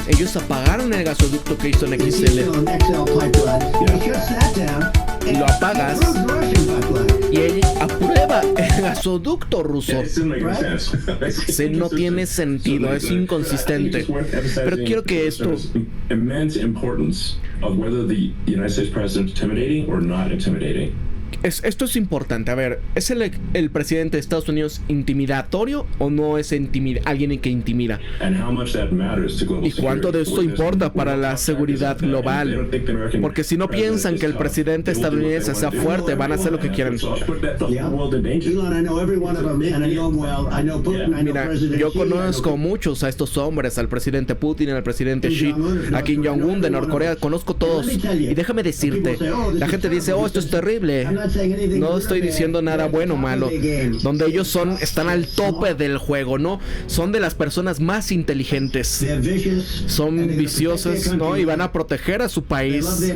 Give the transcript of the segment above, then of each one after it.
Ellos apagaron el gasoducto Keystone XL. Lo apagas y él aprueba el gasoducto ruso. Sí, no tiene sentido, es inconsistente. Pero quiero que esto... Esto es importante. A ver, ¿es el presidente de Estados Unidos intimidatorio o no es alguien que intimida? ¿Y cuánto de esto importa para la seguridad global? Porque si no piensan que el presidente estadounidense sea fuerte, van a hacer lo que quieran. Mira, yo conozco muchos a estos hombres, al presidente Putin, al presidente Xi, a Kim Jong-un de Norcorea, conozco todos. Y déjame decirte, la gente dice, oh, esto es terrible. No estoy diciendo nada bueno o malo. Donde ellos están al tope del juego, ¿no? Son de las personas más inteligentes. Son viciosos, ¿no? Y van a proteger a su país.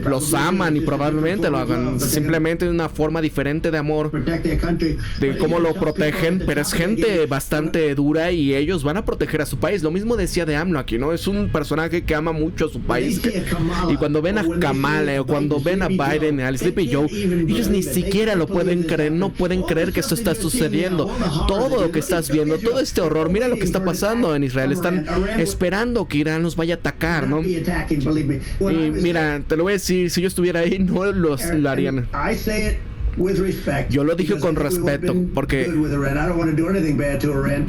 Los aman y probablemente lo hagan. Simplemente de una forma diferente de amor. De cómo lo protegen. Pero es gente bastante dura y ellos van a proteger a su país. Lo mismo decía de AMLO aquí, ¿no? Es un personaje que ama mucho a su país. Y cuando ven a Kamala o cuando ven a Biden, al Sleepy Joe, ellos ni siquiera lo pueden creer, no pueden creer que esto está sucediendo. Todo lo que estás viendo, todo este horror, mira lo que está pasando en Israel. Están esperando que Irán los vaya a atacar, ¿no? Y mira, te lo voy a decir, si yo estuviera ahí, no lo harían. Yo lo dije con respeto, porque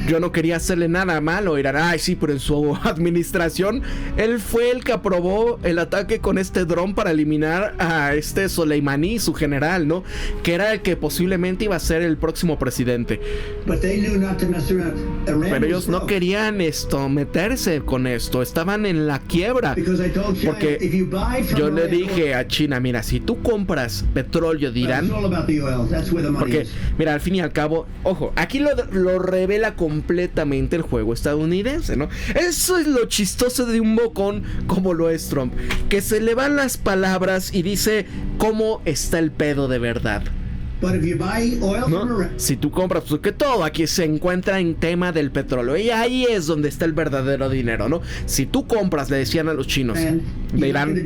yo no quería hacerle nada malo a Irán. Ay, sí, pero en su administración él fue el que aprobó el ataque con este dron para eliminar a este Soleimani, su general, ¿no? Que era el que posiblemente iba a ser el próximo presidente. Pero ellos no querían meterse con esto. Estaban en la quiebra. Porque yo le dije a China, mira, si tú compras petróleo de Irán, porque, mira, al fin y al cabo, ojo, aquí lo revela completamente el juego estadounidense, ¿no? Eso es lo chistoso de un bocón como lo es Trump, que se le van las palabras y dice cómo está el pedo de verdad. ¿No? Si tú compras, porque todo aquí se encuentra en tema del petróleo y ahí es donde está el verdadero dinero, ¿no? Si tú compras, le decían a los chinos de Irán,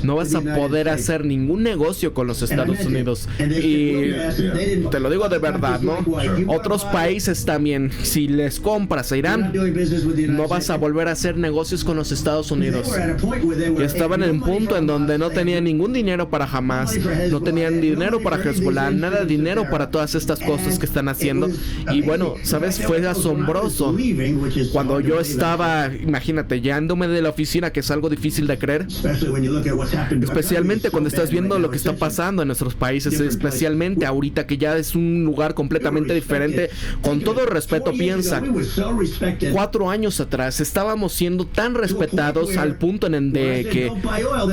no vas a poder hacer ningún negocio con los Estados Unidos. Y te lo digo de verdad, ¿no? Otros países también, si les compras a Irán, no vas a volver a hacer negocios con los Estados Unidos. Y estaban en un punto en donde no tenían ningún dinero para Hamas, no tenían dinero para Hezbollah, nada de dinero para todas estas cosas que están haciendo. Y bueno, ¿sabes? Fue asombroso cuando yo estaba, imagínate, yéndome de la oficina, que es algo difícil de creer, especialmente cuando estás viendo lo que está pasando en nuestros países, especialmente ahorita que ya es un lugar completamente diferente. Con todo respeto, piensa, 4 años atrás estábamos siendo tan respetados al punto en el de que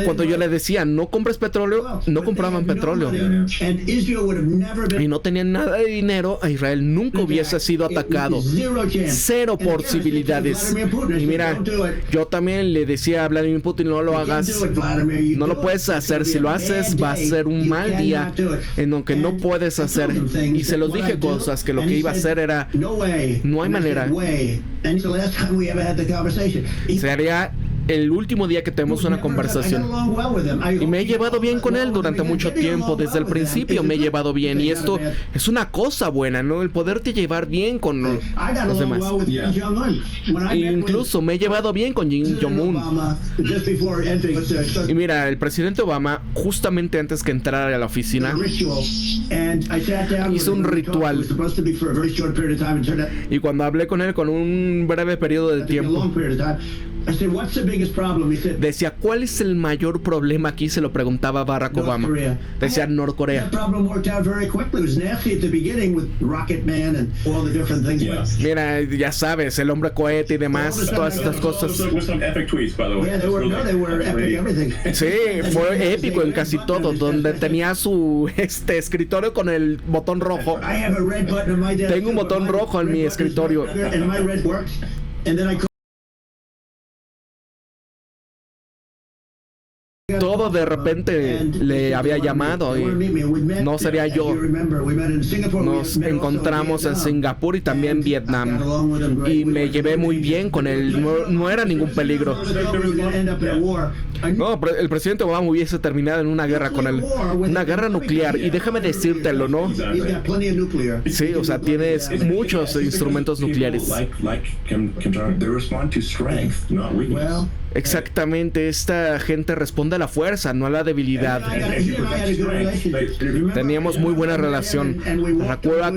cuando yo le decía no compres petróleo, no compraban petróleo. Y no tenían nada de dinero. A Israel nunca hubiese sido atacado. 0 posibilidades. Y mira, yo también le decía a Vladimir Putin, no lo hagas, no lo puedes hacer. Si lo haces va a ser un mal día en lo que no puedes hacer. Y se los dije cosas que lo que iba a hacer era, no hay manera. Sería el último día que tenemos una conversación. Y me he llevado bien con él durante mucho tiempo. Desde el principio me he llevado bien. Y esto es una cosa buena, ¿no? El poderte llevar bien con los demás. Incluso me he llevado bien con Kim Jong-un. Y mira, el presidente Obama, justamente antes que entrara a la oficina, hizo un ritual. Y cuando hablé con él con un breve periodo de tiempo, decía, ¿cuál es el mayor problema aquí? Se lo preguntaba Barack Obama. Decía, Norcorea. Mira, ya sabes, el hombre cohete y demás, todas estas cosas. Sí, fue épico en casi todo, donde tenía su escritorio con el botón rojo. Tengo un botón rojo en mi escritorio. yo de repente le había llamado y no sería yo. Nos encontramos en Singapur y también Vietnam y me llevé muy bien con él, no era ningún peligro. No, pero el presidente Obama hubiese terminado en una guerra con él, una guerra nuclear, y déjame decírtelo, ¿no? Sí, o sea, tienes muchos instrumentos nucleares. Exactamente, esta gente responde a la fuerza, no a la debilidad. Teníamos muy buena relación. Recuerda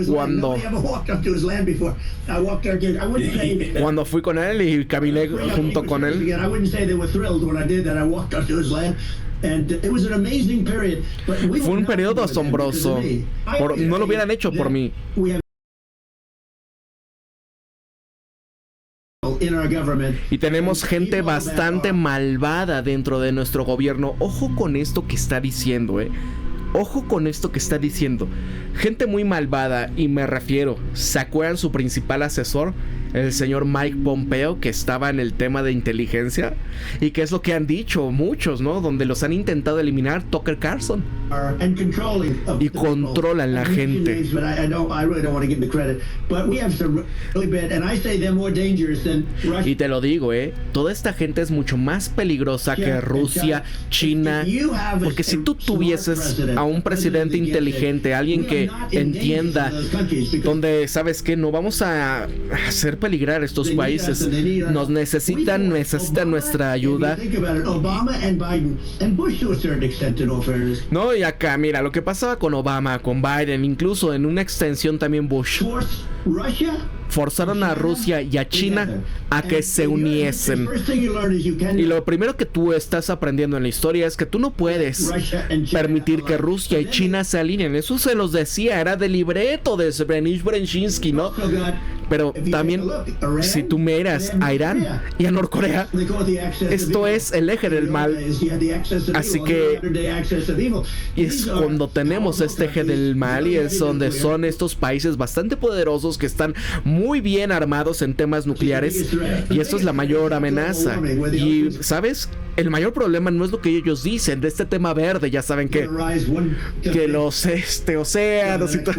cuando fui con él y caminé junto con él. Fue un periodo asombroso. No lo hubieran hecho por mí. Y tenemos gente bastante malvada dentro de nuestro gobierno. Ojo con esto que está diciendo, Ojo con esto que está diciendo. Gente muy malvada, y me refiero, ¿se acuerdan su principal asesor? El señor Mike Pompeo, que estaba en el tema de inteligencia. Y que es lo que han dicho muchos, ¿no? Donde los han intentado eliminar, Tucker Carlson. Y controlan la gente. Y te lo digo, toda esta gente es mucho más peligrosa que Rusia, China. Porque si tú tuvieses a un presidente inteligente, alguien que entienda, donde, ¿sabes qué? No vamos a hacer peligrar estos países. Nos necesitan nuestra ayuda. No, y acá, mira, lo que pasaba con Obama, con Biden, incluso en una extensión también Bush. Forzaron a Rusia y a China a que se uniesen. Y lo primero que tú estás aprendiendo en la historia es que tú no puedes permitir que Rusia y China se alineen. Eso se los decía, era del libreto de Benich Brzezinski, ¿no? Pero también, si tú miras a Irán y a Norcorea, esto es el eje del mal. Así que es cuando tenemos este eje del mal, y es donde son estos países bastante poderosos que están muy bien armados en temas nucleares, y esto es la mayor amenaza. Y, ¿sabes? El mayor problema no es lo que ellos dicen de este tema verde, ya saben que los océanos y todo.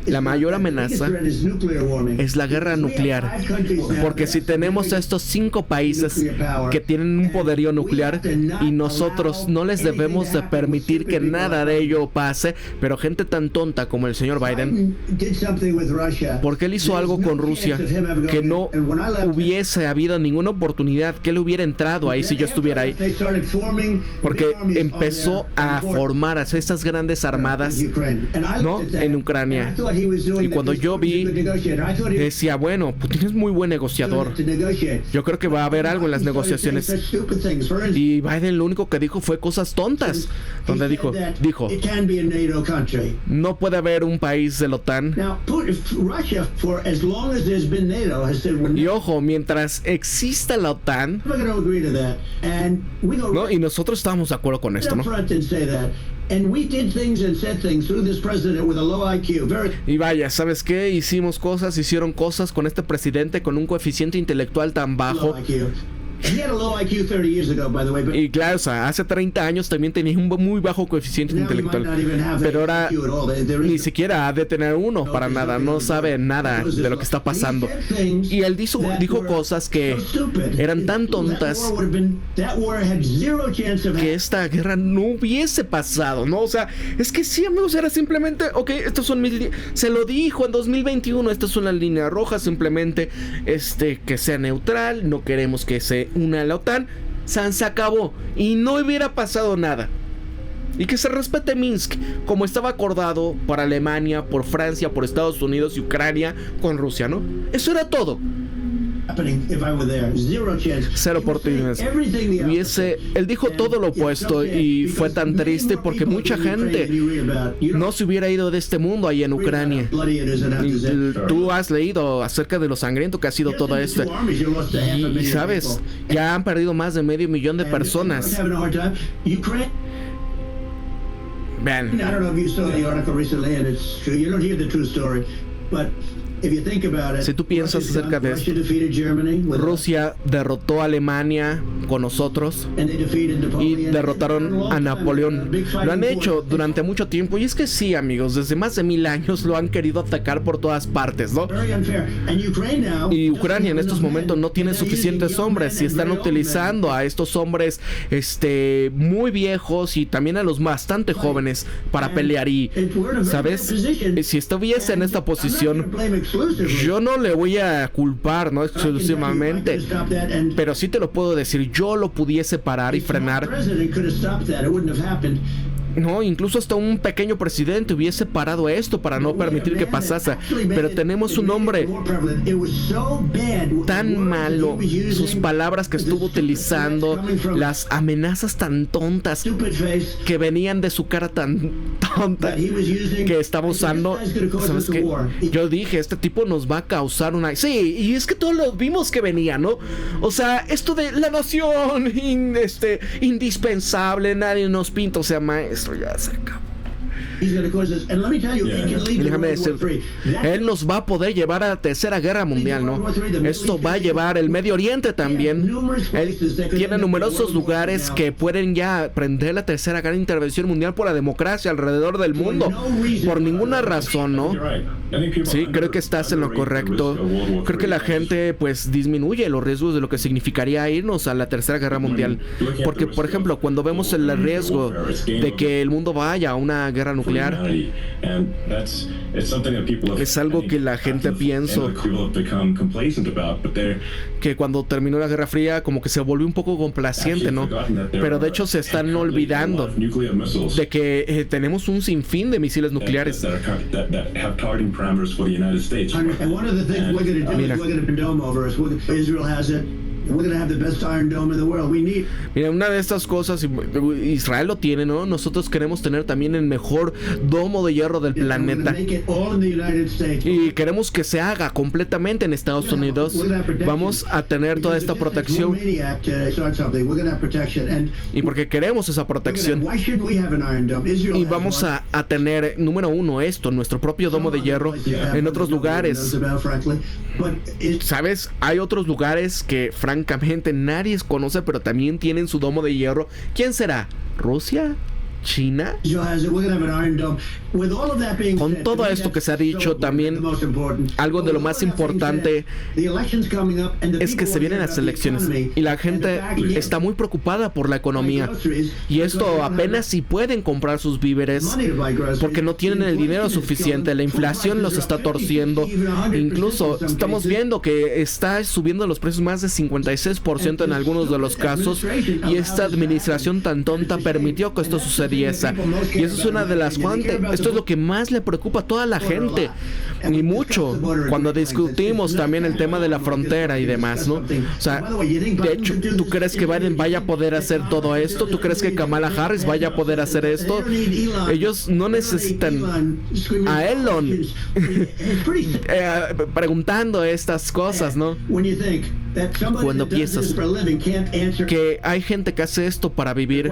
La mayor amenaza es la guerra nuclear, porque si tenemos a estos 5 países que tienen un poderío nuclear y nosotros no les debemos de permitir que nada de ello pase, pero gente tan tonta como el señor Biden, porque él hizo algo con Rusia que no hubiese habido ninguna oportunidad que él hubiera entrado ahí si yo estuviera ahí, porque empezó a formar a estas grandes armadas, ¿no? En Ucrania. Y cuando yo vi, decía, bueno, Putin es muy buen negociador. Yo creo que va a haber algo en las negociaciones. Y Biden lo único que dijo fue cosas tontas, donde dijo, no puede haber un país de la OTAN. Y ojo, mientras exista la OTAN, ¿no? Y nosotros estábamos de acuerdo con esto, ¿no? Y vaya, ¿sabes qué? Hicieron cosas con este presidente con un coeficiente intelectual tan bajo. Y claro, o sea, hace 30 años también tenía un muy bajo coeficiente intelectual, pero ahora ni siquiera ha de tener uno para nada, no sabe nada de lo que está pasando. Y él dijo cosas que eran tan tontas que esta guerra no hubiese pasado, ¿no? O sea, es que sí, amigos, era simplemente, ok, estos son se lo dijo en 2021, estas son las líneas rojas, simplemente que sea neutral, no queremos que se una a la OTAN, se acabó y no hubiera pasado nada, y que se respete Minsk como estaba acordado por Alemania, por Francia, por Estados Unidos y Ucrania con Rusia, ¿no? Eso era todo. Cero oportunidades. Él dijo todo lo opuesto, y fue tan triste porque mucha gente no se hubiera ido de este mundo ahí en Ucrania. Tú has leído acerca de lo sangriento que ha sido todo esto, y sabes, ya han perdido más de 500,000 de personas. Vean. Si tú piensas acerca de esto, Rusia derrotó a Alemania con nosotros y derrotaron a Napoleón. Lo han hecho durante mucho tiempo, y es que sí, amigos, desde más de 1000 años lo han querido atacar por todas partes, ¿no? Y Ucrania en estos momentos no tiene suficientes hombres y están utilizando a estos hombres muy viejos y también a los bastante jóvenes para pelear. Y ¿sabes? Si estuviese en esta posición, yo no le voy a culpar, ¿no?, exclusivamente, pero sí te lo puedo decir, yo lo pudiese parar y frenar. No, incluso hasta un pequeño presidente hubiese parado esto para no permitir que pasase. Pero tenemos un hombre tan malo, sus palabras que estuvo utilizando, las amenazas tan tontas que venían de su cara tan tonta que estaba usando. ¿Sabes qué? Yo dije, este tipo nos va a causar una... Sí, y es que todos lo vimos que venía, ¿no? O sea, esto de la nación indispensable, nadie nos pinta, o sea, maestro, ya se acabó. Déjame decir, él nos va a poder llevar a la tercera guerra mundial, ¿no? Esto va a llevar el Medio Oriente también. Él tiene numerosos lugares que pueden ya prender la tercera gran intervención mundial por la democracia alrededor del mundo. Por ninguna razón, ¿no? Sí, creo que estás en lo correcto. Creo que la gente pues disminuye los riesgos de lo que significaría irnos a la tercera guerra mundial. Porque, por ejemplo, cuando vemos el riesgo de que el mundo vaya a una guerra nuclear, es algo que la gente piensa que cuando terminó la Guerra Fría como que se volvió un poco complaciente, ¿no? Pero de hecho se están olvidando de que tenemos un sinfín de misiles nucleares. Mira, mira, una de estas cosas, Israel lo tiene, ¿no? Nosotros queremos tener también el mejor domo de hierro del planeta y queremos que se haga completamente en Estados Unidos. Vamos a tener toda esta protección y porque queremos esa protección, y vamos a tener, número uno, nuestro propio domo de hierro. En otros lugares, ¿sabes? Hay otros lugares que francamente nadie conoce, pero también tienen su domo de hierro. ¿Quién será? ¿Rusia? ¿China? Con todo esto que se ha dicho, también algo de lo más importante es que se vienen las elecciones y la gente está muy preocupada por la economía, y esto apenas si pueden comprar sus víveres porque no tienen el dinero suficiente. La inflación los está torciendo. Incluso estamos viendo que está subiendo los precios más de 56% en algunos de los casos, y esta administración tan tonta permitió que esto sucediese. Y eso es una de las fuentes. Esto es lo que más le preocupa a toda la gente, y mucho cuando discutimos también el tema de la frontera y demás, ¿no? O sea, de hecho, ¿tú crees que Biden vaya a poder hacer todo esto? ¿Tú crees que Kamala Harris vaya a poder hacer esto? Ellos no necesitan a Elon preguntando estas cosas, ¿no? Cuando piensas que hay gente que hace esto para vivir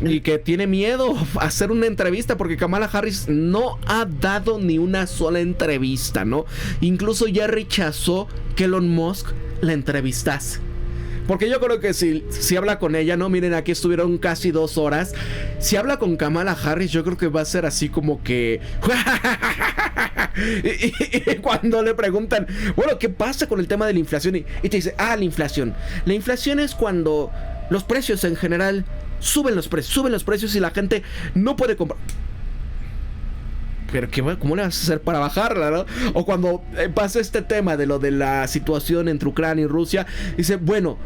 y que tiene miedo a hacer una entrevista, porque Kamala Harris no ha dado ni una sola entrevista, ¿no? Incluso ya rechazó que Elon Musk la entrevistase. Porque yo creo que si habla con ella, ¿no? Miren, aquí estuvieron casi 2 horas. Si habla con Kamala Harris, yo creo que va a ser así como que... y cuando le preguntan, bueno, ¿qué pasa con el tema de la inflación? Y te dice, la inflación. La inflación es cuando los precios en general suben los precios y la gente no puede comprar. Pero ¿cómo le vas a hacer para bajarla, no? O cuando pasa este tema de lo de la situación entre Ucrania y Rusia, dice, bueno,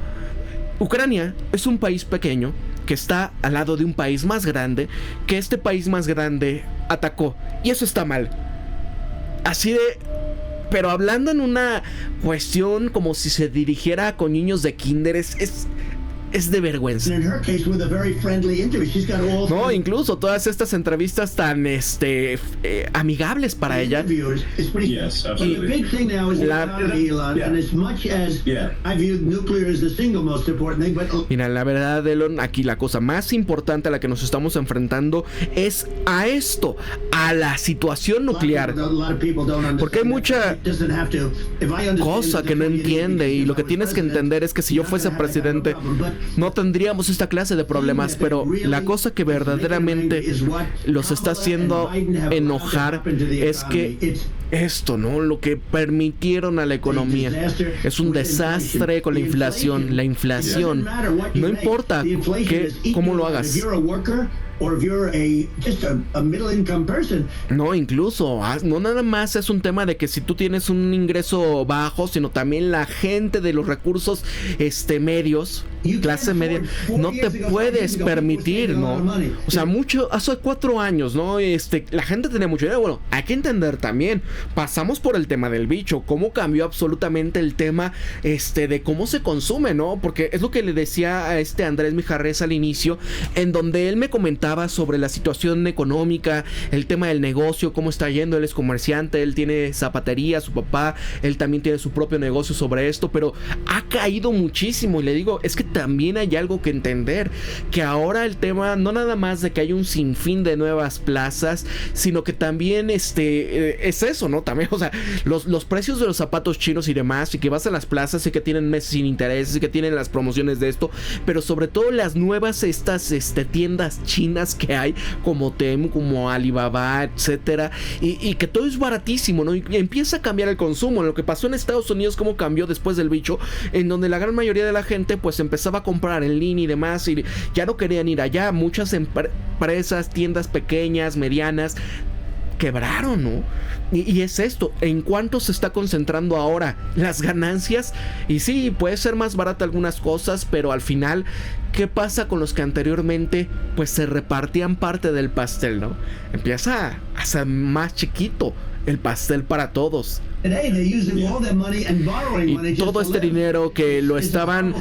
Ucrania es un país pequeño que está al lado de un país más grande, que este país más grande atacó, y eso está mal. Así de... Pero hablando en una cuestión como si se dirigiera con niños de kinder, es de vergüenza. No, incluso todas estas entrevistas tan amigables para ella. Mira, la verdad, Elon, aquí la cosa más importante a la que nos estamos enfrentando es a esto, a la situación nuclear. Porque hay mucha cosa que no entiende, y lo que tienes que entender es que si yo fuese presidente no tendríamos esta clase de problemas, pero la cosa que verdaderamente los está haciendo enojar es que esto, ¿no? Lo que permitieron a la economía es un desastre con la inflación. La inflación, no importa cómo lo hagas. No, incluso, no nada más es un tema de que si tú tienes un ingreso bajo, sino también la gente de los recursos medios, clase media, no te puedes permitir, ¿no? O sea, hace 4 años, ¿no? La gente tenía mucho dinero. Bueno, hay que entender también, pasamos por el tema del bicho, cómo cambió absolutamente el tema de cómo se consume, ¿no? Porque es lo que le decía a Andrés Mijarres al inicio, en donde él me comentaba sobre la situación económica, el tema del negocio, cómo está yendo. Él es comerciante, él tiene zapatería, su papá, él también tiene su propio negocio sobre esto, pero ha caído muchísimo. Y le digo, es que también hay algo que entender, que ahora el tema no nada más de que hay un sinfín de nuevas plazas, sino que también es eso, ¿no? También, o sea, los precios de los zapatos chinos y demás, y que vas a las plazas y que tienen meses sin intereses y que tienen las promociones de esto, pero sobre todo las nuevas tiendas chinas que hay, como Temu, como Alibaba, etcétera, y que todo es baratísimo, ¿no? Y empieza a cambiar el consumo. Lo que pasó en Estados Unidos, cómo cambió después del bicho, en donde la gran mayoría de la gente pues empezaba a comprar en línea y demás, y ya no querían ir allá. Muchas empresas, tiendas pequeñas, medianas, quebraron, ¿no? Y es esto, ¿en cuánto se está concentrando ahora las ganancias? Y sí, puede ser más barata algunas cosas, pero al final, ¿qué pasa con los que anteriormente pues se repartían parte del pastel, ¿no? Empieza a ser más chiquito el pastel para todos. Y todo este dinero que lo estaban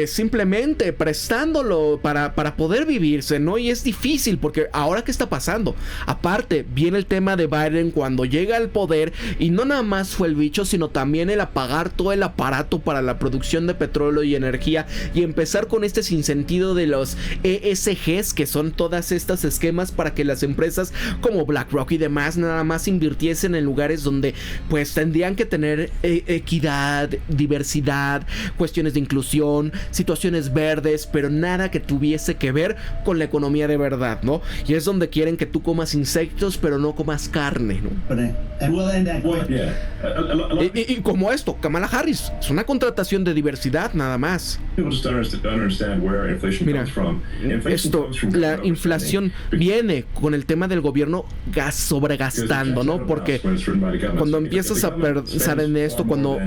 simplemente prestándolo para poder vivirse, ¿no? Y es difícil, porque ahora ¿qué está pasando? Aparte, viene el tema de Biden cuando llega al poder, y no nada más fue el bicho, sino también el apagar todo el aparato para la producción de petróleo y energía, y empezar con este sinsentido de los ESGs, que son todas estas esquemas para que las empresas como BlackRock y demás nada más invirtiesen en lugares donde pues tendrían que tener equidad, diversidad, cuestiones de inclusión, situaciones verdes, pero nada que tuviese que ver con la economía de verdad, ¿no? Y es donde quieren que tú comas insectos, pero no comas carne, ¿no? Y como esto, Kamala Harris, es una contratación de diversidad nada más. Mira, la inflación viene con el tema del gobierno sobregastando, ¿no? Porque cuando empiezas a pensar en esto, cuando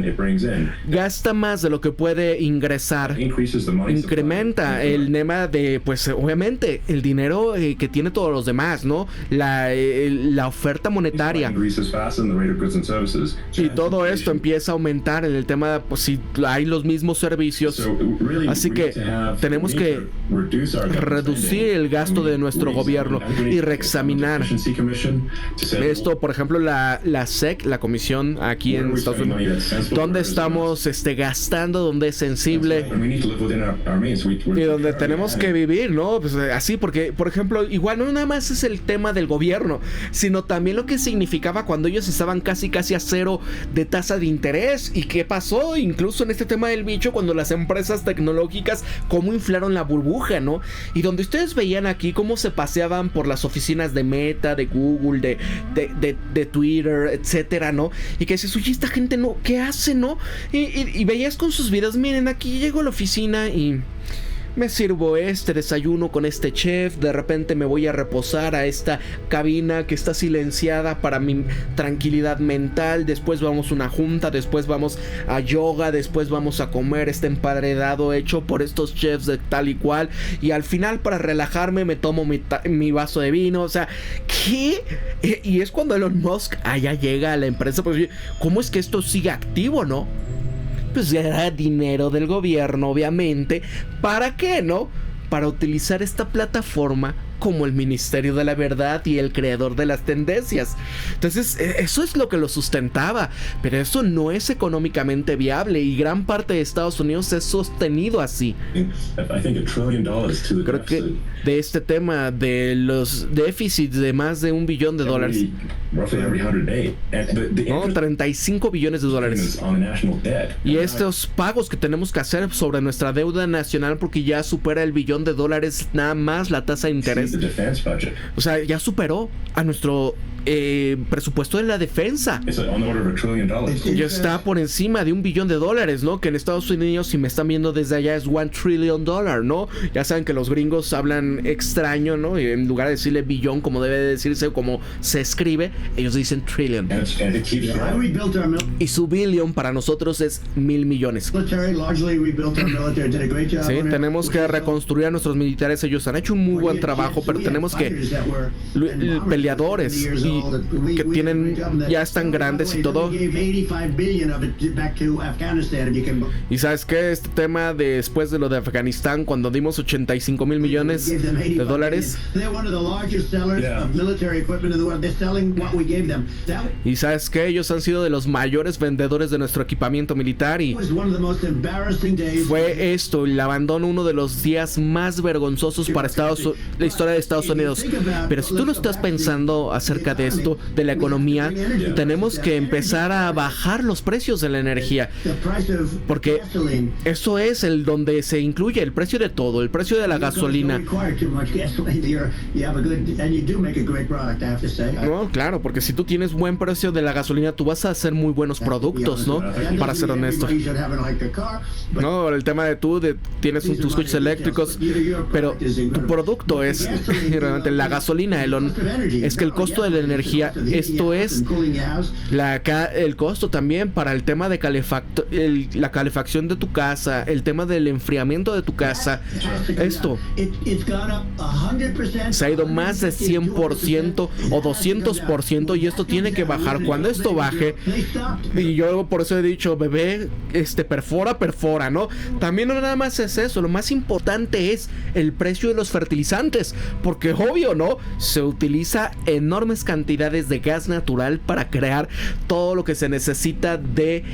gasta más de lo que puede ingresar, incrementa el tema de, pues obviamente, el dinero que tiene todos los demás, ¿no? La oferta monetaria. Y todo esto empieza a aumentar en el tema, pues si hay los mismos servicios. Así que tenemos que reducir el gasto de nuestro gobierno y reexaminar esto. Por ejemplo, la SEC, la comisión aquí en Estados Unidos, donde estamos gastando, donde es sensible y donde tenemos que vivir, ¿no? Pues así, porque, por ejemplo, igual no nada más es el tema del gobierno, sino también lo que significaba cuando ellos estaban casi a cero de tasa de interés. ¿Y qué pasó? Incluso en este tema del bicho, cuando las empresas tecnológicas, cómo inflaron la burbuja, ¿no? Y donde ustedes veían aquí cómo se paseaban por las oficinas de Meta, de Google, de Twitter, etcétera, ¿no? Y que dices, oye, esta gente, ¿no? ¿Qué hace, no? Y veías con sus videos, miren, aquí llego a la oficina y me sirvo este desayuno con este chef, de repente me voy a reposar a esta cabina que está silenciada para mi tranquilidad mental, después vamos a una junta, después vamos a yoga, después vamos a comer este emparedado hecho por estos chefs de tal y cual, y al final, para relajarme, me tomo mi vaso de vino. O sea, ¿qué? Y es cuando Elon Musk allá llega a la empresa, pues, ¿cómo es que esto sigue activo, no? pues era dinero del gobierno, obviamente. ¿Para qué, no? Para utilizar esta plataforma como el Ministerio de la Verdad y el creador de las tendencias. Entonces, eso es lo que lo sustentaba, pero eso no es económicamente viable y gran parte de Estados Unidos es sostenido así. Creo que de este tema de los déficits de más de $1 billón, no, 35 billones de dólares, y estos pagos que tenemos que hacer sobre nuestra deuda nacional, porque ya supera el $1 billón nada más la tasa de interés. O sea, ya superó a nuestro presupuesto de la defensa. Ya está por encima de $1 billón, ¿no? Que en Estados Unidos, si me están viendo desde allá, es $1 trillion, ¿no? Ya saben que los gringos hablan extraño, ¿no? Y en lugar de decirle billón como debe decirse, como se escribe, ellos dicen trillion. Y su billion para nosotros es 1,000 millones. Sí, tenemos que reconstruir a nuestros militares. Ellos han hecho un muy buen trabajo, pero tenemos que peleadores que tienen, ya están grandes y todo. Y sabes qué, este tema después de lo de Afganistán, cuando dimos 85,000 millones de dólares, y sabes qué, ellos han sido de los mayores vendedores de nuestro equipamiento militar, y fue esto, el abandono, uno de los días más vergonzosos para la historia de Estados Unidos. Pero si tú lo estás pensando acerca de esto, de la economía, tenemos que empezar a bajar los precios de la energía, porque eso es el donde se incluye el precio de todo, el precio de la gasolina. No, claro, porque si tú tienes buen precio de la gasolina, tú vas a hacer muy buenos productos, ¿no? Para ser honesto. No, el tema de tienes tus coches eléctricos, pero tu producto es realmente la gasolina, es que el costo de la energía, esto es el costo también para el tema de la calefacción de tu casa, el tema del enfriamiento de tu casa. Esto se ha ido más de 100% o 200%, y esto tiene que bajar. Cuando esto baje, y yo por eso he dicho, bebé, perfora, ¿no? También no nada más es eso, lo más importante es el precio de los fertilizantes, porque obvio, ¿no? Se utiliza enormes cantidades de gas natural para crear todo lo que se necesita de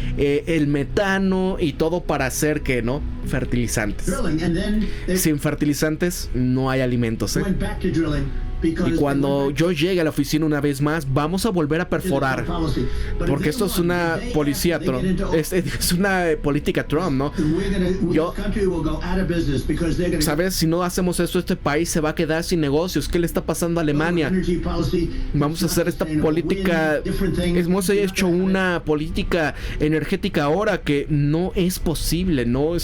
el metano y todo para hacer que, ¿no? Fertilizantes. Sin fertilizantes no hay alimentos, ¿eh? Y cuando yo llegue a la oficina una vez más, vamos a volver a perforar, porque esto es una policía Trump, es una política Trump, ¿no? ¿Sabes? Si no hacemos esto, este país se va a quedar sin negocios. ¿Qué le está pasando a Alemania? Vamos a hacer esta política. Hemos hecho una política energética ahora que no es posible, ¿no? Y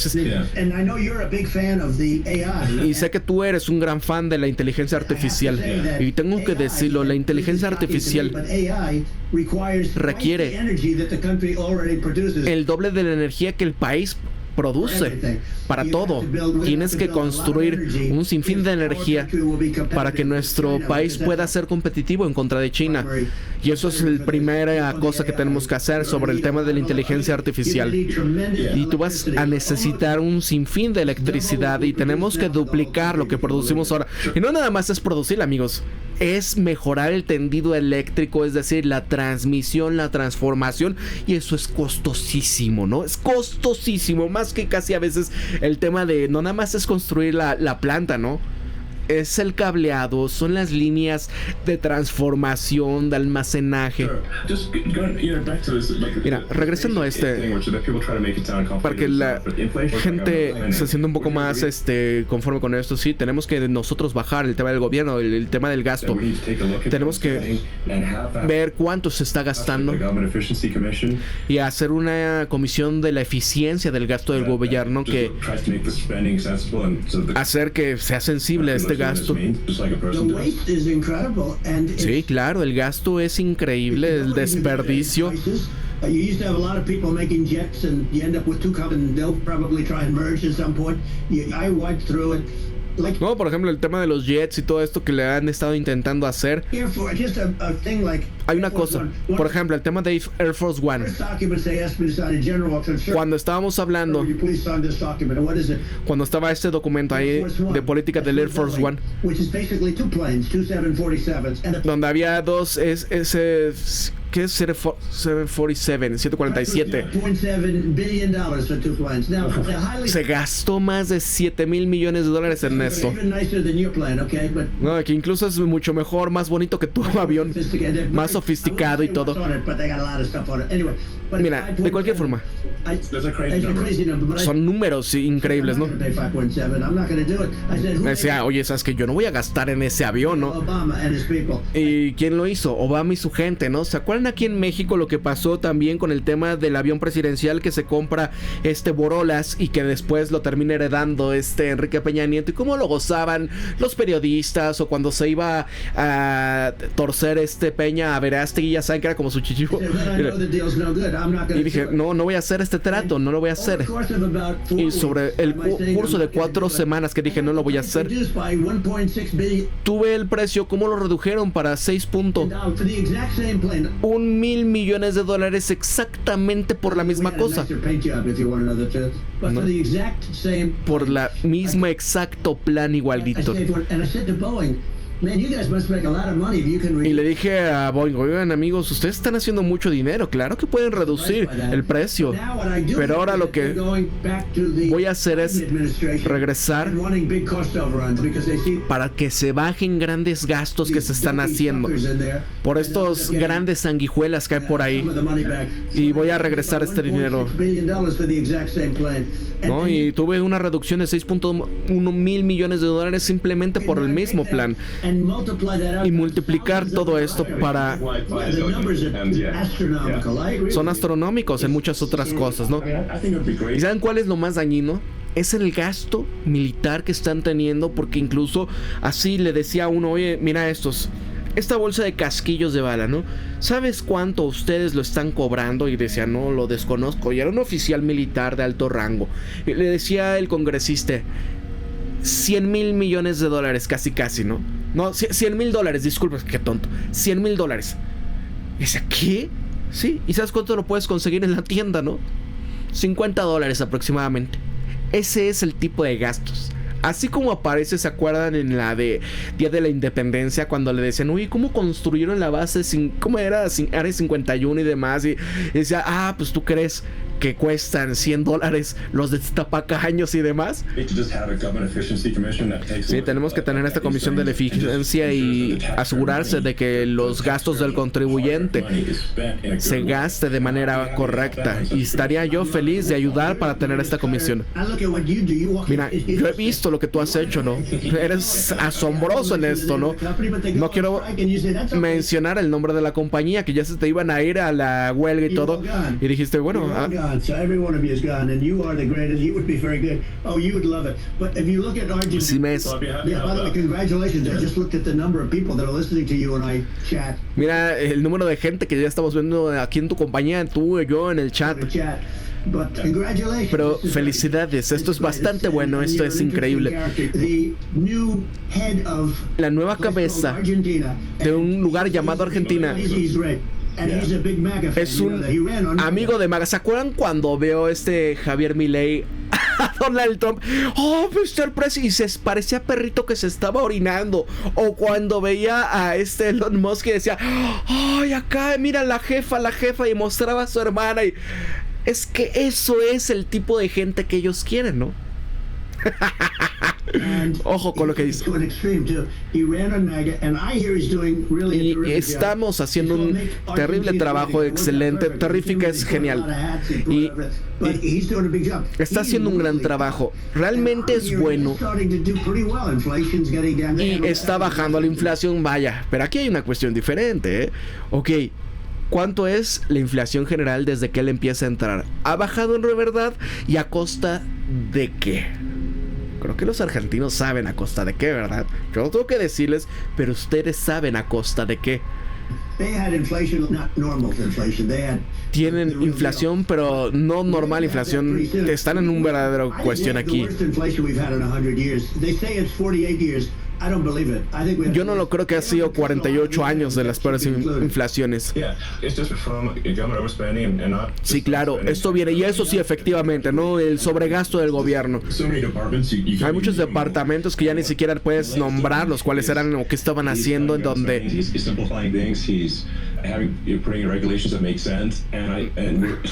sé que tú eres un gran fan de la inteligencia artificial. Y tengo que decirlo, la inteligencia artificial requiere el doble de la energía que el país produce para todo. Tienes que construir un sinfín de energía para que nuestro país pueda ser competitivo en contra de China. Y eso es la primera cosa que tenemos que hacer sobre el tema de la inteligencia artificial. Y tú vas a necesitar un sinfín de electricidad, y tenemos que duplicar lo que producimos ahora. Y no nada más es producir, amigos, es mejorar el tendido eléctrico, es decir, la transmisión, la transformación, y eso es costosísimo, ¿no? Es costosísimo, más que casi a veces el tema de no nada más es construir la planta, ¿no? Es el cableado, son las líneas de transformación, de almacenaje. Mira, regresando a para que la gente se sienta un poco más conforme con esto, sí, tenemos que nosotros bajar el tema del gobierno, el tema del gasto. Tenemos que ver cuánto se está gastando y hacer una comisión de la eficiencia del gasto del gobierno, que hacer que sea sensible a este gasto. Sí, claro, el gasto es increíble, el desperdicio. You used to have a lot of people making jets, and you end up with two companies, and they'll probably try and merge at some point. I went through it. No, por ejemplo, el tema de los jets y todo esto que le han estado intentando hacer. Hay una cosa, por ejemplo, el tema de Air Force One. Cuando estábamos hablando, cuando estaba este documento ahí de política del Air Force One, donde había dos ¿qué es 747? 747. Se gastó más de $7 mil millones en esto. No, que incluso es mucho mejor, más bonito que tu avión, más sofisticado y todo. Mira, de cualquier forma, son números increíbles, ¿no? Me decía, oye, sabes que yo no voy a gastar en ese avión, ¿no? ¿Y quién lo hizo? Obama y su gente, ¿no? ¿Se acuerdan aquí en México lo que pasó también con el tema del avión presidencial que se compra Borolas y que después lo termina heredando Enrique Peña Nieto? ¿Y cómo lo gozaban los periodistas? O cuando se iba a torcer Peña a Verástegui, ya saben que era como su chichivo. Y dije, no voy a hacer este trato, no lo voy a hacer. Y sobre el curso de 4 semanas que dije, no lo voy a hacer, tuve el precio, ¿cómo lo redujeron para 6.1 mil millones de dólares exactamente por la misma cosa? No, por la misma exacto plan igualito. Y le dije a Boeing, oigan amigos, ustedes están haciendo mucho dinero, claro que pueden reducir el precio, pero ahora lo que voy a hacer es regresar para que se bajen grandes gastos que se están haciendo por estos grandes sanguijuelas que hay por ahí, y voy a regresar este dinero, ¿no? Y tuve una reducción de 6.1 mil millones de dólares simplemente por el mismo plan. Y multiplicar todo esto para... Son astronómicos en muchas otras cosas, ¿no? ¿Y saben cuál es lo más dañino? Es el gasto militar que están teniendo, porque incluso así le decía a uno, oye, mira esta bolsa de casquillos de bala, ¿no? ¿Sabes cuánto ustedes lo están cobrando? Y decía, no, lo desconozco. Y era un oficial militar de alto rango. Y le decía el congresista, 100 mil millones de dólares, casi, ¿no? No, 100 mil dólares, disculpa, qué tonto. 100 mil dólares. Y dice, ¿qué? Sí, ¿y sabes cuánto lo puedes conseguir en la tienda, no? $50 aproximadamente. Ese es el tipo de gastos. Así como aparece, ¿se acuerdan en la de Día de la Independencia? Cuando le decían, uy, ¿cómo construyeron la base? ¿Cómo era? Área 51 y demás. Y decía, pues tú crees que cuestan $100 los de tapacaños y demás. Sí, tenemos que tener esta comisión de la eficiencia y asegurarse de que los gastos del contribuyente se gaste de manera correcta. Y estaría yo feliz de ayudar para tener esta comisión. Mira, yo he visto lo que tú has hecho, ¿no? Eres asombroso en esto, ¿no? No quiero mencionar el nombre de la compañía, que ya se te iban a ir a la huelga y todo. Y dijiste, bueno... So every one of you is gone, and you are the greatest. You would be very good. Oh, you would love it. But if you look at Argentina, sí, by the way, congratulations. I just looked at the number of people that are listening to you when I chat. Mira el número de gente que ya estamos viendo aquí en tu compañía, tú y yo en el chat. Pero felicidades, esto es bastante bueno, esto es increíble. La nueva cabeza de un lugar llamado Argentina es un amigo de MAGA. ¿Se acuerdan cuando veo Javier Milei a Donald Trump? Oh, Mr. President, y se parecía perrito que se estaba orinando. O cuando veía a Elon Musk y decía, ay, acá mira la jefa, y mostraba a su hermana. Y es que eso es el tipo de gente que ellos quieren, ¿no? Ojo con lo que dice. Y estamos haciendo un terrible trabajo, excelente. Terrific es genial. Y está haciendo un gran trabajo. Realmente es bueno. Y está bajando la inflación, vaya. Pero aquí hay una cuestión diferente, ¿eh? Ok. ¿Cuánto es la inflación general desde que él empieza a entrar? ¿Ha bajado en verdad? ¿Y a costa de qué? Creo que los argentinos saben a costa de qué, ¿verdad? Yo no tengo que decirles, pero ustedes saben a costa de qué. Tienen inflación, pero no normal inflación. Están en un verdadero cuestión aquí. Yo no lo creo que ha sido 48 años de las peores inflaciones. Sí, claro, esto viene, y eso sí, efectivamente, ¿no? El sobregasto del gobierno. Hay muchos departamentos que ya ni siquiera puedes nombrar los cuales eran o que estaban haciendo, en donde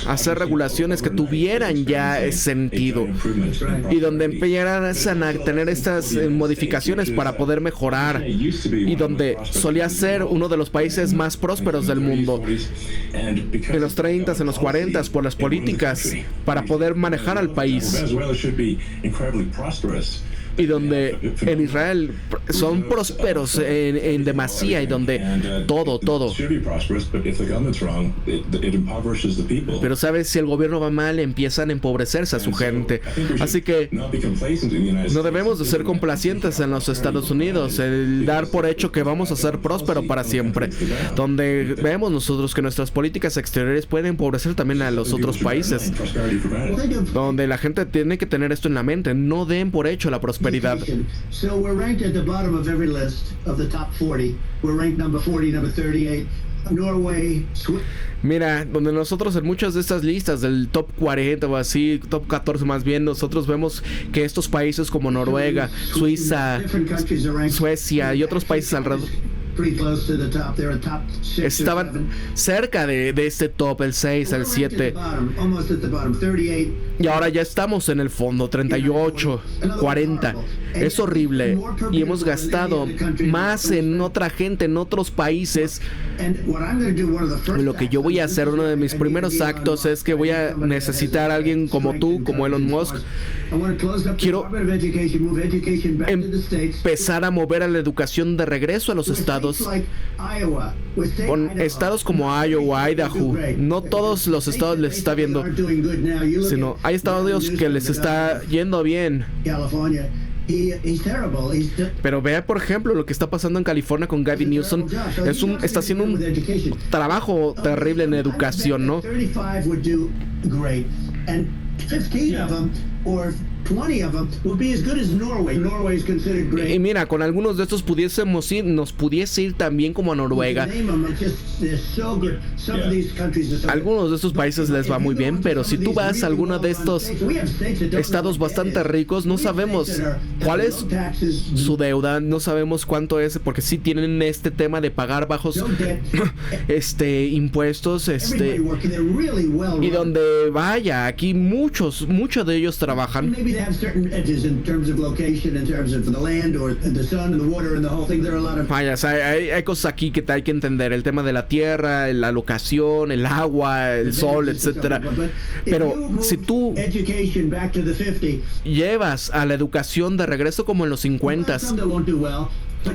hacer regulaciones que tuvieran ya sentido, y donde empezaran a tener estas modificaciones para poder mejorar, y donde solía ser uno de los países más prósperos del mundo en los 30s, en los 40s, por las políticas para poder manejar al país, y donde en Israel son prósperos en demasía, y donde todo. Pero sabes, si el gobierno va mal, empiezan a empobrecerse a su gente. Así que no debemos de ser complacientes en los Estados Unidos, el dar por hecho que vamos a ser prósperos para siempre, donde vemos nosotros que nuestras políticas exteriores pueden empobrecer también a los otros países, donde la gente tiene que tener esto en la mente. No den por hecho la prosperidad. So we're ranked at the bottom of every list of the top 40. We're ranked number 40, number 38. Norway, Mira, donde nosotros en muchas de estas listas del top 40 o así, top 14 más bien, nosotros vemos que estos países como Noruega, Suiza, Suecia y otros países alrededor estaban cerca de este top, el 6, el 7. Y ahora ya estamos en el fondo, 38, 40. Es horrible. Y hemos gastado más en otra gente, en otros países. Lo que yo voy a hacer, uno de mis primeros actos, es que voy a necesitar a alguien como tú, como Elon Musk. Quiero empezar a mover a la educación de regreso a los estados. Con estados como Iowa, Idaho, no todos los estados les está viendo, sino hay estados que les está yendo bien. Pero vea, por ejemplo, lo que está pasando en California con Gavin Newsom. Está haciendo un trabajo terrible en educación, ¿no? 15 of them or 20 of them would be as good as Norway. Norway is considered great. Y mira, con algunos de estos nos pudiese ir también como a Noruega. Algunos de estos países les va muy bien, pero si tú vas a alguno de estos estados bastante ricos, no sabemos cuál es su deuda, no sabemos cuánto es, porque sí tienen este tema de pagar bajos impuestos, y donde vaya, aquí muchos de ellos trabajan. Vaya, o sea, hay cosas aquí que hay que entender, el tema de la tierra, la locación, el agua, el sol, etcétera. Pero si tú llevas a la educación de regreso como en los 50s, but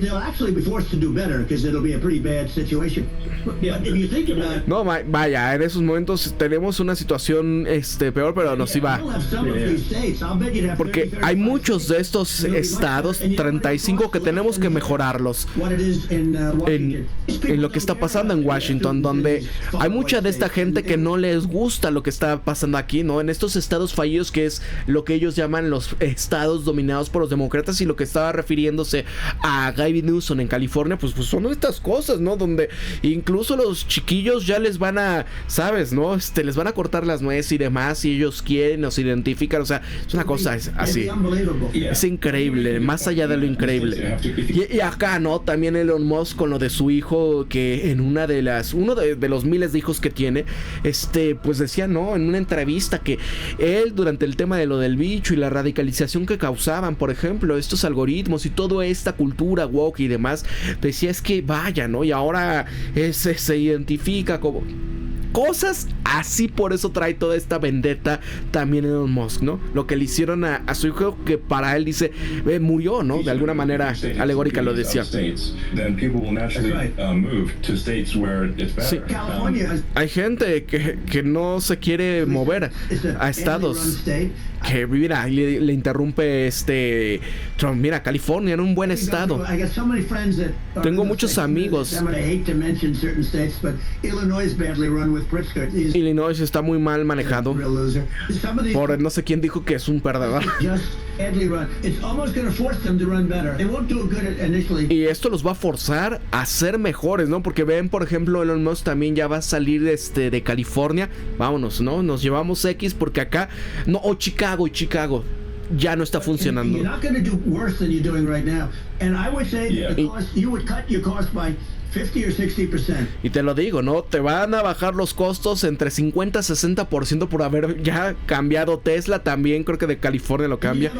they'll actually be forced to do better because it'll be a pretty bad situation. But if you think about no, vaya, en esos momentos tenemos una situación peor, pero nos iba. Porque hay muchos de estos estados, 35, que tenemos que mejorarlos. En lo que está pasando en Washington, donde hay mucha de esta gente que no les gusta lo que está pasando aquí, ¿no? En estos estados fallidos, que es lo que ellos llaman los estados dominados por los demócratas, y lo que estaba refiriéndose a Gavin Newsom en California, pues son estas cosas, ¿no? Donde incluso los chiquillos ya les van a, ¿sabes? ¿No? Les van a cortar las nueces y demás, y ellos quieren, nos identifican, o sea, es una cosa así. Es increíble, más allá de lo increíble. Y acá, ¿no? También Elon Musk con lo de su hijo, que en uno de los miles de hijos que tiene, pues decía, ¿no? En una entrevista que él, durante el tema de lo del bicho y la radicalización que causaban, por ejemplo, estos algoritmos y toda esta cultura woke y demás, decía, es que vaya, ¿no? Y ahora se identifica cosas así. Por eso trae toda esta vendetta también Elon Musk, ¿no? Lo que le hicieron a su hijo, que para él dice, murió, ¿no? De alguna manera alegórica lo decía. Sí. Hay gente que no se quiere mover a estados, que mira, le interrumpe Trump. Mira, California era un buen estado. Tengo muchos amigos. Illinois está muy mal manejado por no sé quién dijo que es un perdedor. Y esto los va a forzar a ser mejores, ¿no? Porque ven, por ejemplo, Elon Musk también ya va a salir de California. Vámonos, ¿no? Nos llevamos X porque acá no, o Chicago ya no está funcionando. Y te lo digo, ¿no? Te van a bajar los costos entre 50 y 60% por haber ya cambiado Tesla. También creo que de California lo cambia.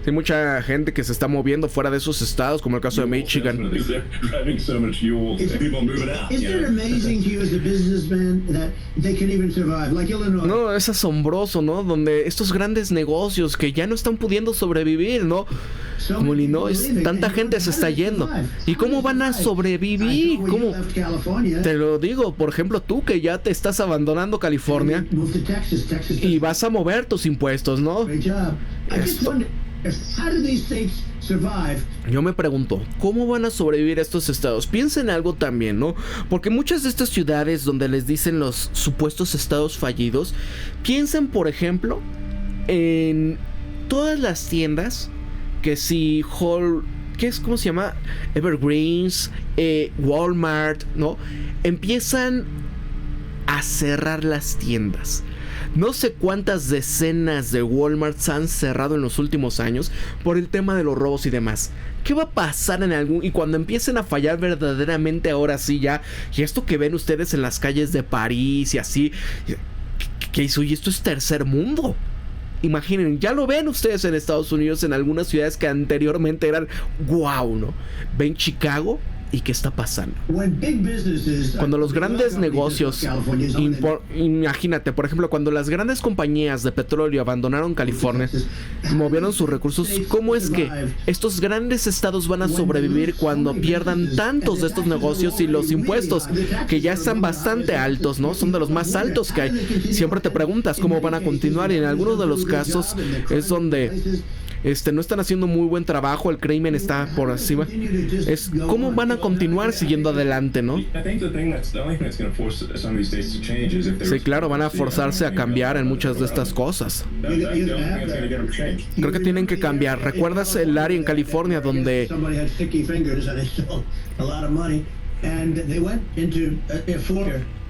Hay mucha gente que se está moviendo fuera de esos estados, como el caso de Michigan. No, es asombroso, ¿no? Donde estos grandes negocios que ya no están pudiendo sobrevivir, ¿no? Como Illinois, tanta gente se está yendo. ¿Y cómo van a sobrevivir? ¿Cómo? Te lo digo, por ejemplo, tú que ya te estás abandonando California y vas a mover tus impuestos, ¿no? Yo me pregunto, ¿cómo van a sobrevivir estos estados? Piensen algo también, ¿no? Porque muchas de estas ciudades donde les dicen los supuestos estados fallidos, piensen, por ejemplo, en todas las tiendas que si ¿cómo se llama? Evergreens, Walmart, ¿no? Empiezan a cerrar las tiendas. No sé cuántas decenas de Walmarts han cerrado en los últimos años por el tema de los robos y demás. ¿Qué va a pasar y cuando empiecen a fallar verdaderamente ahora sí ya? Y esto que ven ustedes en las calles de París y así, ¿qué hizo? Y esto es tercer mundo. Imaginen, ya lo ven ustedes en Estados Unidos, en algunas ciudades que anteriormente eran wow, ¿no? Ven Chicago. ¿Y qué está pasando? Cuando los grandes negocios, imagínate, por ejemplo, cuando las grandes compañías de petróleo abandonaron California, movieron sus recursos, ¿cómo es que estos grandes estados van a sobrevivir cuando pierdan tantos de estos negocios y los impuestos, que ya están bastante altos, ¿no? Son de los más altos que hay. Siempre te preguntas cómo van a continuar, y en algunos de los casos es donde no están haciendo muy buen trabajo, el crimen está por encima. Es cómo van a continuar siguiendo adelante, ¿no? Sí, claro, van a forzarse a cambiar en muchas de estas cosas. Creo que tienen que cambiar. ¿Recuerdas el área en California donde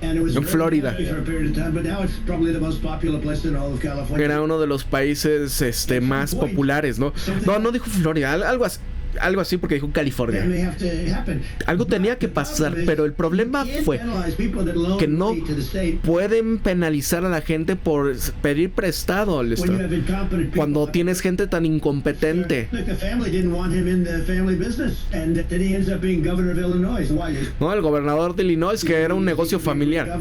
en Florida era uno de los países más populares, ¿no? No dijo Florida, algo así porque dijo California. Algo tenía que pasar, pero el problema fue que no pueden penalizar a la gente por pedir prestado al Estado cuando tienes gente tan incompetente. No, el gobernador de Illinois, que era un negocio familiar.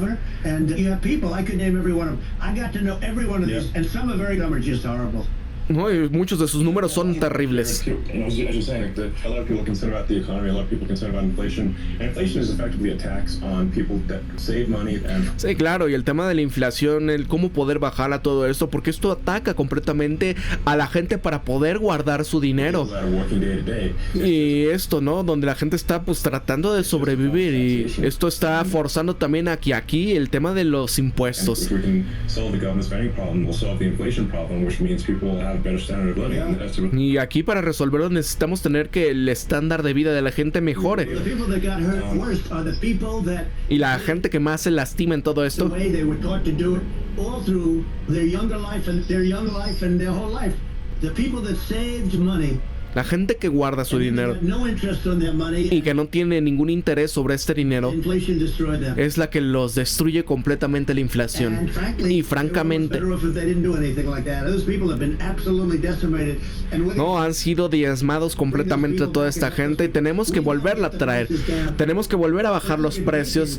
No, y muchos de sus números son terribles. Sí, claro, y el tema de la inflación, el cómo poder bajar a todo esto, porque esto ataca completamente a la gente para poder guardar su dinero. Y esto, ¿no? Donde la gente está pues tratando de sobrevivir, y esto está forzando también aquí el tema de los impuestos. Y aquí para resolverlo necesitamos tener que el estándar de vida de la gente mejore. Y la gente que más se lastima en todo esto La gente que guarda su dinero y que no tiene ningún interés sobre este dinero es la que los destruye completamente la inflación. Y francamente, no, han sido diezmados completamente toda esta gente y tenemos que volverla a traer. Tenemos que volver a bajar los precios.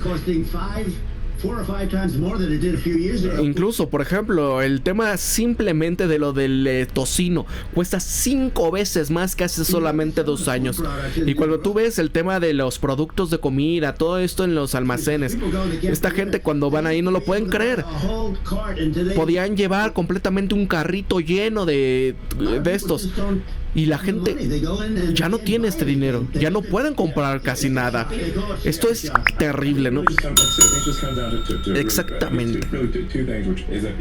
Incluso, por ejemplo, el tema simplemente de lo del tocino cuesta 5 veces más que hace solamente 2 años. Y cuando tú ves el tema de los productos de comida, todo esto en los almacenes, esta gente cuando van ahí no lo pueden creer. Podían llevar completamente un carrito lleno de estos. Y la gente ya no tiene este dinero, ya no pueden comprar casi nada. Esto es terrible, ¿no? Exactamente.